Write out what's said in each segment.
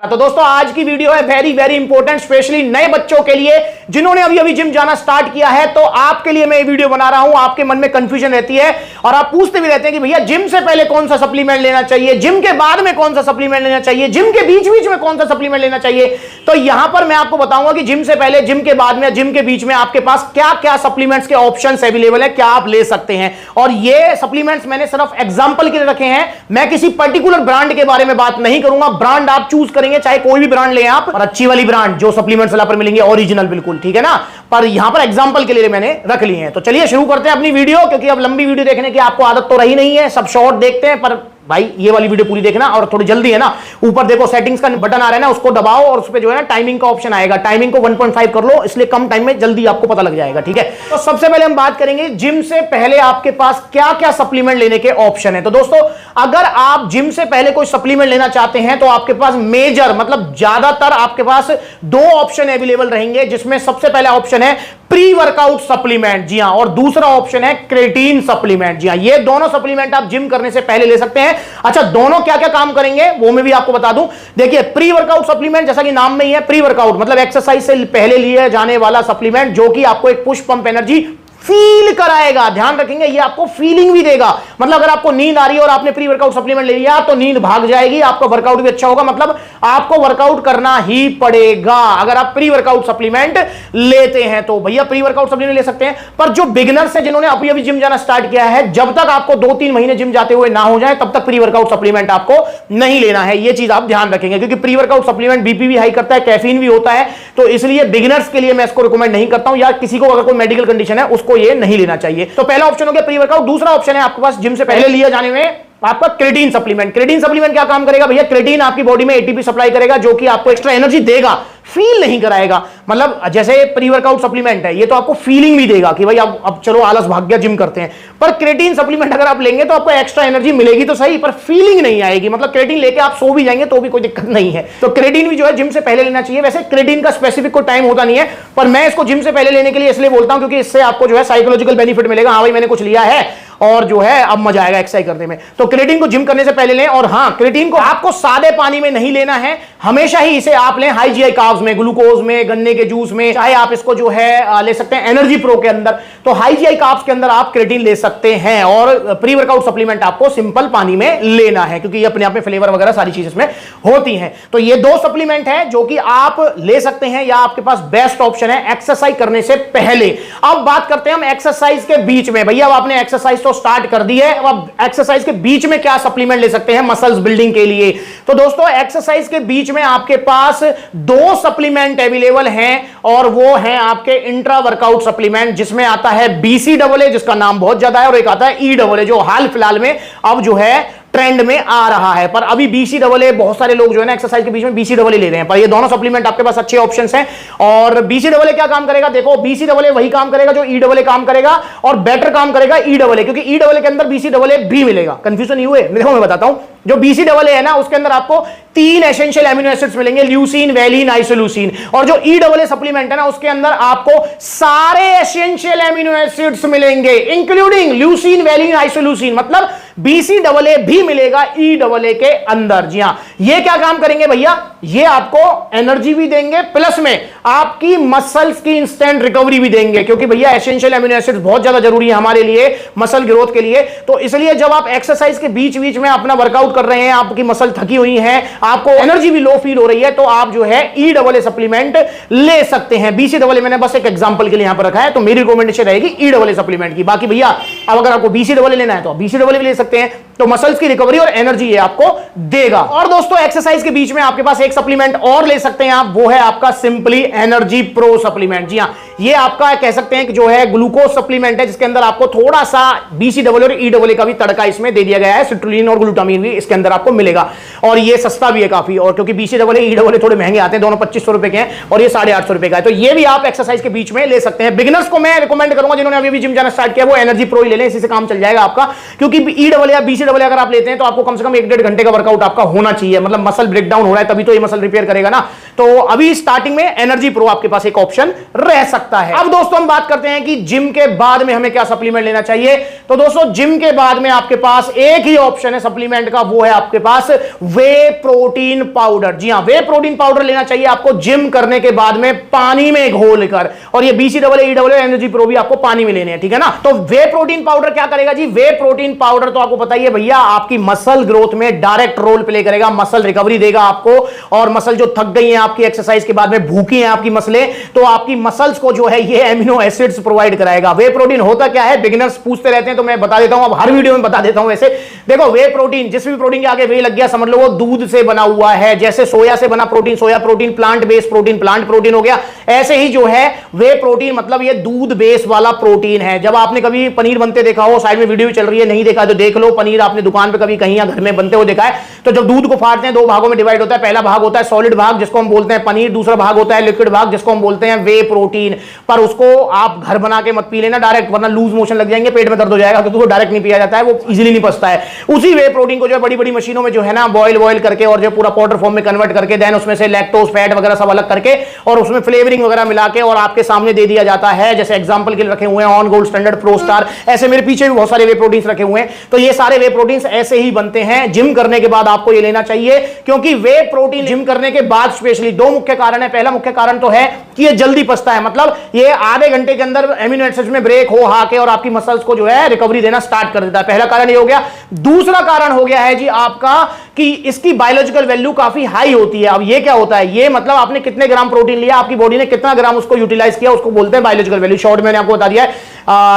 तो दोस्तों आज की वीडियो है वेरी वेरी इंपॉर्टेंट, स्पेशली नए बच्चों के लिए जिन्होंने अभी अभी जिम जाना स्टार्ट किया है। तो आपके लिए मैं ये वीडियो बना रहा हूं। आपके मन में कंफ्यूजन रहती है और आप पूछते भी रहते हैं कि भैया जिम से पहले कौन सा सप्लीमेंट लेना चाहिए, जिम के बाद में कौन सा सप्लीमेंट लेना चाहिए, जिम के बीच बीच में कौन सा सप्लीमेंट लेना चाहिए। तो यहां पर मैं आपको बताऊंगा कि जिम से पहले, जिम के बाद में, जिम के बीच में आपके पास क्या क्या सप्लीमेंट्स के ऑप्शंस अवेलेबल है, क्या आप ले सकते हैं। और ये सप्लीमेंट्स मैंने सिर्फ एग्जांपल के लिए रखे हैं। मैं किसी पर्टिकुलर ब्रांड के बारे में बात नहीं करूंगा। ब्रांड आप चूज करेंगे, चाहे कोई भी ब्रांड ले आप, और अच्छी वाली ब्रांड जो सप्लीमेंट्स वाला पर मिलेंगे, ओरिजिनल बिल्कुल, ठीक है ना। पर यहां पर एग्जांपल के लिए मैंने रख लिए हैं। तो चलिए शुरू करते हैं अपनी वीडियो, क्योंकि अब लंबी वीडियो देखने की आपको आदत तो रही नहीं है, सब शॉर्ट देखते हैं। पर भाई ये वाली वीडियो पूरी देखना, और थोड़ी जल्दी है ना। ऊपर देखो सेटिंग्स का बटन आ रहा है ना, उसको दबाओ और उस पे जो है ना टाइमिंग का ऑप्शन आएगा। टाइमिंग को 1.5 कर लो, इसलिए कम टाइम में जल्दी आपको पता लग जाएगा, ठीक है। तो सबसे पहले हम बात करेंगे जिम से पहले आपके पास क्या क्या सप्लीमेंट लेने के ऑप्शन है। तो दोस्तों अगर आप जिम से पहले कोई सप्लीमेंट लेना चाहते हैं तो आपके पास मेजर, मतलब ज्यादातर आपके पास दो ऑप्शन अवेलेबल रहेंगे, जिसमें सबसे पहला ऑप्शन है प्री वर्कआउट सप्लीमेंट, जी हां, और दूसरा ऑप्शन है क्रेटीन सप्लीमेंट, जी हां। ये दोनों सप्लीमेंट आप जिम करने से पहले ले सकते हैं। अच्छा, दोनों क्या क्या काम करेंगे वो मैं भी आपको बता दूं। देखिए प्री वर्कआउट सप्लीमेंट, जैसा कि नाम में ही है, प्री वर्कआउट मतलब एक्सरसाइज से पहले लिए जाने वाला सप्लीमेंट, जो कि आपको एक पुश पंप एनर्जी फील कराएगा। ध्यान रखेंगे, ये आपको फीलिंग भी देगा। मतलब अगर आपको नींद आ रही है और आपने प्री वर्कआउट सप्लीमेंट ले लिया तो नींद भाग जाएगी, आपका वर्कआउट भी अच्छा होगा। मतलब आपको वर्कआउट करना ही पड़ेगा अगर आप प्री वर्कआउट सप्लीमेंट लेते हैं तो। भैया प्री वर्कआउट सप्लीमेंट ले सकते हैं, पर जो बिगिनर्स हैं, जिन्होंने अभी अभी जिम जाना स्टार्ट किया है, जब तक आपको 2-3 महीने जिम जाते हुए ना हो जाए तब तक प्री वर्कआउट सप्लीमेंट आपको नहीं लेना है। ये चीज आप ध्यान रखेंगे, क्योंकि प्री वर्कआउट सप्लीमेंट बीपी भी हाई करता है, कैफीन भी होता है। तो इसलिए बिगिनर्स के लिए मैं इसको रिकमेंड नहीं करता हूं, या किसी को अगर कोई मेडिकल कंडीशन है उसको ये नहीं लेना चाहिए। तो पहला ऑप्शन हो गया प्री वर्कआउट। दूसरा ऑप्शन है आपके पास जिम से पहले लिया जाने में आपका क्रेटीन सप्लीमेंट। क्रेटीन सप्लीमेंट क्या काम करेगा भैया? क्रेटीन आपकी बॉडी में एटीपी सप्लाई करेगा, जो कि आपको एक्स्ट्रा एनर्जी देगा, फील नहीं कराएगा। मतलब जैसे प्री वर्कआउट सप्लीमेंट है, ये तो आपको फीलिंग भी देगा कि भाई अब चलो आलस भाग गया, जिम करते हैं। पर क्रेटीन सप्लीमेंट अगर आप लेंगे तो आपको एक्स्ट्रा एनर्जी मिलेगी तो सही, पर फीलिंग नहीं आएगी। मतलब क्रेटीन लेके आप सो भी जाएंगे तो भी कोई दिक्कत नहीं है। तो क्रेटीन भी जो है जिम से पहले लेना चाहिए। वैसे क्रेटीन का स्पेसिफिक कोई टाइम होता नहीं है, पर मैं इसको जिम से पहले लेने के लिए इसलिए बोलता हूं क्योंकि इससे आपको जो है साइकोलॉजिकल बेनिफिट मिलेगा। हाँ भाई मैंने कुछ लिया है और जो है अब मजा आएगा एक्सरसाइज करने में। तो क्रेटीन को जिम करने से पहले लें। और हां, क्रेटीन को आपको सादे पानी में नहीं लेना है, हमेशा ही इसे आप लें हाई जीआई कार्ब्स में, ग्लूकोज में, गन्ने के जूस में, चाहे आप इसको जो है ले सकते हैं एनर्जी प्रो के अंदर। तो हाई जीआई कार्ब्स के अंदर आप क्रेटीन ले सकते हैं। और प्री वर्कआउट सप्लीमेंट आपको सिंपल पानी में लेना है, क्योंकि ये अपने आप में फ्लेवर वगैरह सारी चीज इसमें होती हैं। तो ये दो सप्लीमेंट है जो कि आप ले सकते हैं, या आपके पास बेस्ट ऑप्शन है एक्सरसाइज करने से पहले। अब बात करते हैं हम एक्सरसाइज के बीच में। भैया अब आपने एक्सरसाइज तो स्टार्ट कर दी है, अब एक्सरसाइज के बीच में क्या सप्लीमेंट ले सकते हैं मसल्स बिल्डिंग के लिए। तो दोस्तों एक्सरसाइज के बीच में आपके पास दो सप्लीमेंट अवेलेबल हैं, और वो हैं आपके इंट्रा वर्कआउट सप्लीमेंट, जिसमें आता है BCAA, जिसका नाम बहुत ज्यादा है, और एक आता है EAA, जो हाल फिलहाल में अब जो है ट्रेंड में आ रहा है। पर अभी BCAA बहुत सारे लोग जो है ना एक्सरसाइज के बीच में BCAA ले रहे हैं, पर ये दोनों सप्लीमेंट आपके पास अच्छे ऑप्शंस हैं। और BCAA क्या काम करेगा? देखो BCAA वही काम करेगा जो EAA काम करेगा, और बेटर काम करेगा EAA, क्योंकि EAA के अंदर BCAA भी मिलेगा। कंफ्यूजन नहीं हुए? देखो मैं बताता हूं, जो BCAA है ना उसके अंदर आपको 3 एसेंशियल एमिनो एसिड्स मिलेंगे, ल्यूसीन, वैलिन, आइसोल्यूसिन। और जो EAA सप्लीमेंट है ना उसके अंदर आपको सारे एसेंशियल एमिनो एसिड्स मिलेंगे, इंक्लूडिंग ल्यूसीन, वैलिन, आइसोल्यूसिन। मतलब BCAA भी मिलेगा EAA के अंदर। जी हां, ये क्या काम करेंगे भैया? ये आपको एनर्जी भी देंगे, प्लस में आपकी मसल्स की इंस्टेंट रिकवरी भी देंगे, क्योंकि भैया एसेंशियल एमिनो एसिड्स बहुत ज्यादा जरूरी है हमारे लिए मसल ग्रोथ के लिए। तो इसलिए जब आप एक्सरसाइज के बीच बीच में अपना वर्कआउट कर रहे हैं, आपकी मसल थकी हुई है, आपको एनर्जी भी लो फील हो रही है, तो आप जो है EAA सप्लीमेंट ले सकते हैं। BCAA मैंने बस एक एग्जांपल के लिए यहां पर रखा है, तो मेरी रिकमेंडेशन रहेगी EAA सप्लीमेंट की। बाकी भैया अब अगर आपको BCAA लेना है तो BCAA भी ले सकते हैं, तो मसल्स की रिकवरी और एनर्जी ये आपको देगा। और दोस्तों एक्सरसाइज के बीच में आपके पास एक सप्लीमेंट और ले सकते हैं आप, वो है आपका सिंपली एनर्जी प्रो सप्लीमेंट। जी हां, ये आपका कह सकते हैं कि जो है ग्लूकोज सप्लीमेंट है, जिसके अंदर आपको थोड़ा सा BCAA और EAA का भी तड़का इसमें दे दिया गया है, सिट्रुलिन और ग्लूटामिन भी इसके अंदर आपको मिलेगा। और ये सस्ता भी है काफी, और क्योंकि BCAA EAA थोड़े महंगे आते हैं, दोनों 2500 रुपए के हैं और ये 850 रुपए का है। तो ये भी आप एक्सरसाइज के बीच में ले सकते हैं। बिगिनर्स को मैं रिकमेंड करूंगा, जिन्होंने अभी जिम जाना स्टार्ट किया, वो एनर्जी प्रो ही ले लें, इसी से काम चल जाएगा आपका। क्योंकि EAA या BCAA अगर आप लेते हैं तो आपको कम से कम 1-1.5 घंटे का वर्कआउट आपका होना चाहिए। मतलब मसल ब्रेकडाउन हो रहा है तभी तो ये मसल रिपेयर करेगा ना। तो अभी स्टार्टिंग में एनर्जी प्रो आपके पास एक ऑप्शन रह सकता सकता है। अब दोस्तों हम बात करते हैं कि जिम के बाद में हमें क्या सप्लीमेंट लेना चाहिए। तो दोस्तों जिम के बाद में आपके पास एक ही ऑप्शन है सप्लीमेंट का, वो है आपके पास वे प्रोटीन पाउडर। जी हां, वे प्रोटीन पाउडर लेना चाहिए आपको जिम करने के बाद में पानी में घोलकर, और ये BCAA एनर्जी प्रो भी आपको पानी में लेने हैं, ठीक है ना। तो वे प्रोटीन पाउडर क्या करेगा जी? वे प्रोटीन पाउडर तो आपको पता ही है भैया, आपकी मसल ग्रोथ में डायरेक्ट रोल प्ले करेगा, मसल रिकवरी देगा आपको, और मसल जो थक गई है आपकी एक्सरसाइज के बाद में, भूखी है आपकी मसलें, तो आपकी मसल्स को जो है ये एमिनो एसिड्स प्रोवाइड कराएगा। वे प्रोटीन होता क्या है? बिगिनर्स पूछते रहते हैं तो मैं बता देता हूं, अब हर वीडियो में बता देता हूं। वैसे देखो, वे प्रोटीन, जिस भी प्रोटीन के आगे वे लग गया समझ लो वो दूध से बना हुआ है। जैसे सोया से बना protein soya protein, plant based protein plant protein हो गया, ऐसे ही जो है वे प्रोटीन मतलब ये दूध बेस वाला प्रोटीन है। जब आपने कभी पनीर बनते देखा हो, साइड में वीडियो चल रही है, नहीं देखा तो देख लो, पनीर आपने दुकान पे कभी कहीं या घर में बनते हो देखा है, तो जब दूध को फाड़ते हैं दो भागों में डिवाइड होता है। पहला भाग होता है सॉलिड भाग जिसको हम बोलते हैं पनीर, दूसरा भाग होता है लिक्विड भाग जिसको हम बोलते हैं वे प्रोटीन। पर उसको आप घर बना के मत पी लेना डायरेक्ट, वरना लूज मोशन लग जाएंगे, पेट में दर्द हो जाएगा, क्योंकि वो डायरेक्ट नहीं पिया जाता है, वो इजीली नहीं पचता है। उसी वे प्रोटीन को जो है बड़ी बड़ी मशीनों में जो है ना बॉयल करके और जो पूरा पाउडर फॉर्म में कन्वर्ट करके, देन उसमें से लैक्टोज फैट वगैरह सब अलग करके और उसमें फ्लेवरिंग वगैरह मिला के और आपके सामने दे दिया जाता है। जैसे एग्जांपल के लिए रखे हुए हैं on gold standard, pro star, ऐसे मेरे पीछे भी बहुत सारे वे प्रोटीन्स रखे हुए हैं। तो ये सारे वे प्रोटीन्स ऐसे ही बनते हैं। जिम करने के बाद आपको ये लेना चाहिए, क्योंकि वे प्रोटीन जिम करने के बाद स्पेशली दो मुख्य कारण है। पहला मुख्य कारण तो है कि ये जल्दी पचता है, मतलब ये आधे घंटे के अंदर एमिनो एसिड्स में ब्रेक हो हाके और आपकी मसल्स को जो है रिकवरी देना स्टार्ट कर देता है। पहला कारण ये हो गया। दूसरा कारण हो गया है जी आपका कि इसकी बायोलॉजिकल वैल्यू काफी हाई होती है। अब ये क्या होता है? ये मतलब आपने कितने ग्राम प्रोटीन लिया, आपकी बॉडी ने कितना ग्राम उसको यूटिलाइज किया, उसको बोलते हैं बायोलॉजिकल वैल्यू। शॉर्ट मैंने आपको बता दिया है,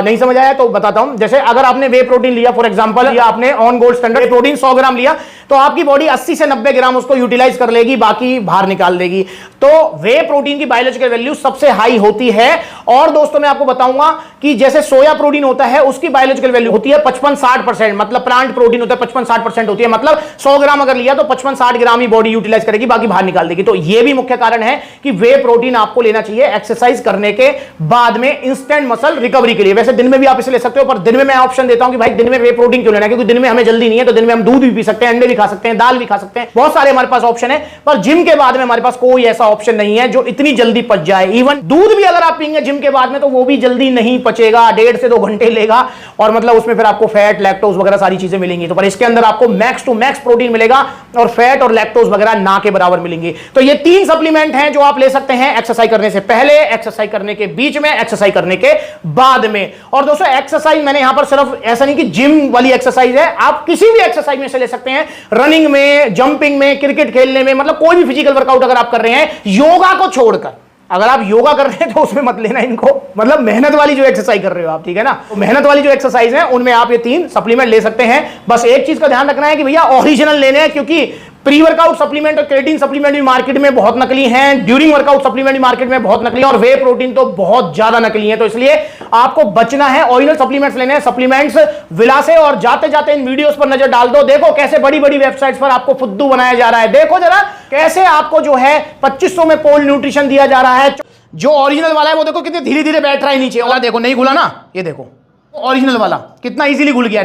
नहीं समझ आया तो बताता हूं। जैसे अगर आपने वे प्रोटीन लिया, फॉर एग्जांपल आपने ऑन गोल्ड स्टैंडर्ड प्रोटीन 100 ग्राम लिया, तो आपकी बॉडी 80 से 90 ग्राम उसको यूटिलाइज कर लेगी, बाकी बाहर निकाल देगी। तो वे प्रोटीन की बायोलॉजिकल वैल्यू सबसे हाई होती है। और दोस्तों मैं आपको बताऊंगा कि जैसे सोया प्रोटीन होता है उसकी बायोलॉजिकल वैल्यू होती है 55-60%, मतलब प्लांट प्रोटीन होता है 55-60% होती है, मतलब 100 ग्राम अगर लिया तो 55-60 ग्राम ही बॉडी यूटिलाइज करेगी, बाकी बाहर निकाल देगी। तो यह भी मुख्य कारण है कि वे प्रोटीन आपको लेना चाहिए एक्सरसाइज करने के बाद में इंस्टेंट मसल रिकवरी के लिए। वैसे दिन में भी आप इसे ले सकते हो, पर दिन में मैं ऑप्शन देता हूं कि भाई दिन में वे प्रोटीन क्यों लेना है, क्योंकि दिन में हमें जल्दी नहीं है, तो दिन में हम दूध भी पी सकते हैं, अंडे भी खा सकते हैं, दाल भी खा सकते हैं, बहुत सारे हमारे पास ऑप्शन है। पर जिम के बाद में हमारे पास कोई ऐसा ऑप्शन नहीं है जो इतनी जल्दी पच जाए। इवन दूध भी अगर आप पीएंगे जिम के बाद में तो वो भी जल्दी नहीं पचेगा, 1.5 से 2 घंटे लेगा, और मतलब उसमें फिर आपको फैट लैक्टोज वगैरह सारी चीजें मिलेंगी। तो पर इसके अंदर आपको मैक्स टू मैक्स प्रोटीन मिलेगा और फैट और लैक्टोज वगैरह ना के बराबर मिलेंगे। तो ये 3 सप्लीमेंट हैं जो आप ले सकते हैं एक्सरसाइज करने से पहले, एक्सरसाइज करने के बीच में, एक्सरसाइज करने के बाद में। और दोस्तों एक्सरसाइज मैंने यहां पर सिर्फ ऐसा नहीं कि जिम वाली एक्सरसाइज है, आप किसी भी एक्सरसाइज में से ले सकते हैं, रनिंग में, जंपिंग में, क्रिकेट खेलने में, मतलब कोई भी फिजिकल वर्कआउट अगर आप कर रहे हैं योगा को छोड़कर। अगर आप योगा कर रहे हैं तो उसमें मत लेना इनको, मतलब मेहनत वाली जो एक्सरसाइज कर रहे हो आप, ठीक है ना, तो मेहनत वाली जो एक्सरसाइज है उनमें आप ये 3 सप्लीमेंट ले सकते हैं। बस एक चीज का ध्यान रखना है कि भैया ओरिजिनल लेने हैं, क्योंकि प्री वर्कआउट सप्लीमेंट और क्रेटिन सप्लीमेंट भी मार्केट में बहुत नकली हैं, ड्यूरिंग वर्कआउट सप्लीमेंट भी मार्केट में बहुत नकली है, और वे प्रोटीन तो बहुत ज्यादा नकली है। तो इसलिए आपको बचना है, ओरिजिनल सप्लीमेंट्स लेने हैं, सप्लीमेंट्स विला से। और जाते जाते इन वीडियोस पर नजर डाल दो, देखो कैसे बड़ी बड़ी वेबसाइट्स पर आपको फुद्दू बनाया जा रहा है। देखो जरा कैसे आपको जो है 2500 में पोल न्यूट्रिशन दिया जा रहा है। जो ओरिजिनल वाला है वो देखो कितने धीरे धीरे बैठ रहा है नीचे, और देखो नहीं घुला ना, ये देखो ओरिजिनल वाला कितना इजीली घुल गया।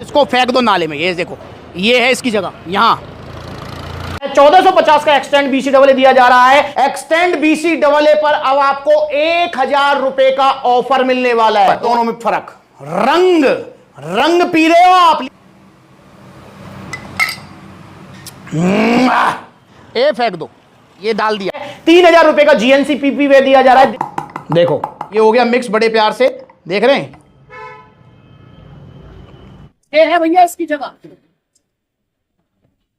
इसको फेंक दो नाले में, ये देखो ये है इसकी जगह, यहां 1450 का एक्सटेंड BCAA दिया जा रहा है। एक्सटेंड BCAA पर अब आपको 1000 रुपए का ऑफर मिलने वाला है। दोनों में फर्क, रंग पी रहे हो आप, ये फेंक दो, ये डाल दिया। 3000 रुपए का GNC PP वे दिया जा रहा है। देखो ये हो गया मिक्स, बड़े प्यार से देख रहे हैं, ये है भैया इसकी जगह।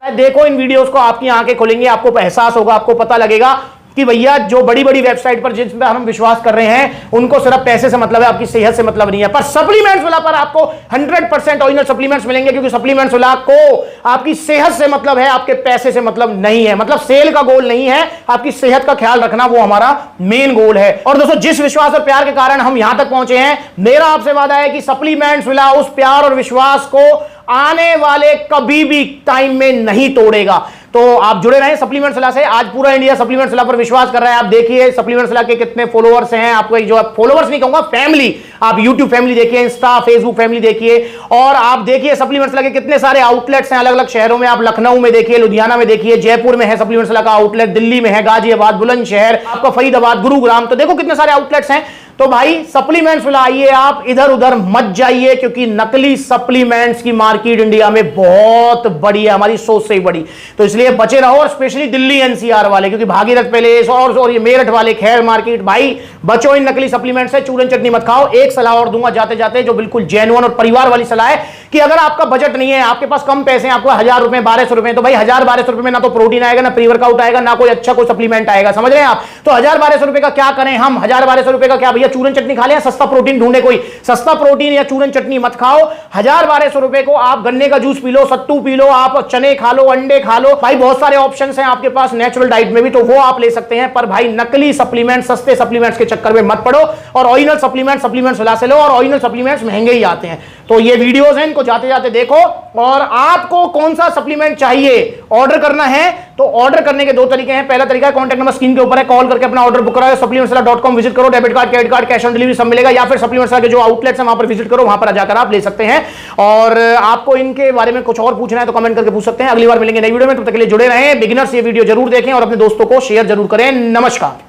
देखो इन वीडियोस को, आपकी आंखें खुलेंगी, आपको एहसास होगा, आपको पता लगेगा कि भैया जो बड़ी बड़ी वेबसाइट पर जिस पर हम विश्वास कर रहे हैं उनको सिर्फ पैसे से मतलब है, आपकी सेहत से मतलब नहीं है। पर सप्लीमेंट्स वाला पर आपको 100% ओरिजिनल सप्लीमेंट्स मिलेंगे, क्योंकि सप्लीमेंट्स वाला को आपकी सेहत से मतलब है, आपके पैसे से मतलब नहीं है। मतलब सेल का गोल नहीं है, आपकी सेहत का ख्याल रखना वो हमारा मेन गोल है। और दोस्तों जिस विश्वास और प्यार के कारण हम यहां तक पहुंचे हैं, मेरा आपसे वादा है कि सप्लीमेंट्स वाला उस प्यार और विश्वास को आने वाले कभी भी टाइम में नहीं तोड़ेगा। तो आप जुड़े रहे सप्लीमेंट सलाह से। आज पूरा इंडिया सप्लीमेंट सलाह पर विश्वास कर रहा है। आप देखिए सप्लीमेंट सलाह के कितने फॉलोअर्स हैं, आपको जो फॉलोअर्स नहीं कहूंगा, फैमिली, आप यूट्यूब फैमिली देखिए, इंस्टा फेसबुक फैमिली देखिए, और आप देखिए सप्लीमेंट सलाह के कितने सारे आउटलेट्स हैं अलग अलग शहरों में। आप लखनऊ में देखिए, लुधियाना में देखिए, जयपुर में है सप्लीमेंट सलाह का आउटलेट, दिल्ली में है, गाजियाबाद, बुलंदशहर, आपका फरीदाबाद, गुरुग्राम, तो देखो कितने सारे आउटलेट्स हैं। तो भाई सप्लीमेंट्स आइए, आप इधर उधर मत जाइए, क्योंकि नकली सप्लीमेंट्स की मार्केट इंडिया में बहुत बड़ी है, हमारी सोच से ही बड़ी। तो इसलिए बचे रहो, और स्पेशली दिल्ली एनसीआर वाले, क्योंकि भागीरथ पैलेस और ये मेरठ वाले, खैर मार्केट, भाई बचो इन नकली सप्लीमेंट से, चूरन चटनी मत खाओ। एक सलाह और दूंगा जाते जाते, जो बिल्कुल जेन्युइन और परिवार वाली सलाह है, कि अगर आपका बजट नहीं है, आपके पास कम पैसे हैं, आपको 1000 रुपए 1200 रुपए, तो भाई 1000-1200 रुपए में ना तो प्रोटीन आएगा, ना प्री वर्कआउट आएगा, ना कोई अच्छा कोई सप्लीमेंट आएगा, समझ रहे हैं आप। तो 1000-1200 रुपए का क्या करें हम, 1000-1200 रुपए का क्या भैया चूरन चटनी खा लें, सस्ता प्रोटीन ढूंढे, कोई सस्ता प्रोटीन या चूरन चटनी मत खाओ। 1000-1200 रुपए को आप गन्ने का जूस पी लो, सत्तू पी लो, आप चने खा लो, अंडे खा लो, भाई बहुत सारे ऑप्शंस हैं आपके पास नेचुरल डाइट में भी, तो वो आप ले सकते हैं। पर भाई नकली सप्लीमेंट, सस्ते सप्लीमेंट्स के चक्कर में मत पड़ो, और ओरिजिनल सप्लीमेंट सलाह से लो, और ओरिजिनल सप्लीमेंट्स महंगे ही आते हैं। तो ये वीडियोस हैं, इनको जाते जाते देखो, और आपको कौन सा सप्लीमेंट चाहिए, ऑर्डर करना है तो ऑर्डर करने के दो तरीके हैं। पहला तरीका है, कॉन्टैक्ट नंबर स्क्रीन के ऊपर है, कॉल करके अपना ऑर्डर बुक कराओ, supplementsala.com विजिट करो, debit card, credit card, cash on delivery सब मिलेगा, या फिर सप्लीमेंट सलाह के जो आउटलेट्स हैं वहां पर विजिट करो, वहां पर जाकर आप ले सकते हैं। और आपको इनके बारे में कुछ और पूछना है तो कमेंट करके पूछ सकते हैं। अगली बार मिलेंगे नई वीडियो में, तब तक के लिए जुड़े रहें। बिगिनर्स ये वीडियो जरूर देखें और अपने दोस्तों को शेयर जरूर करें। नमस्कार।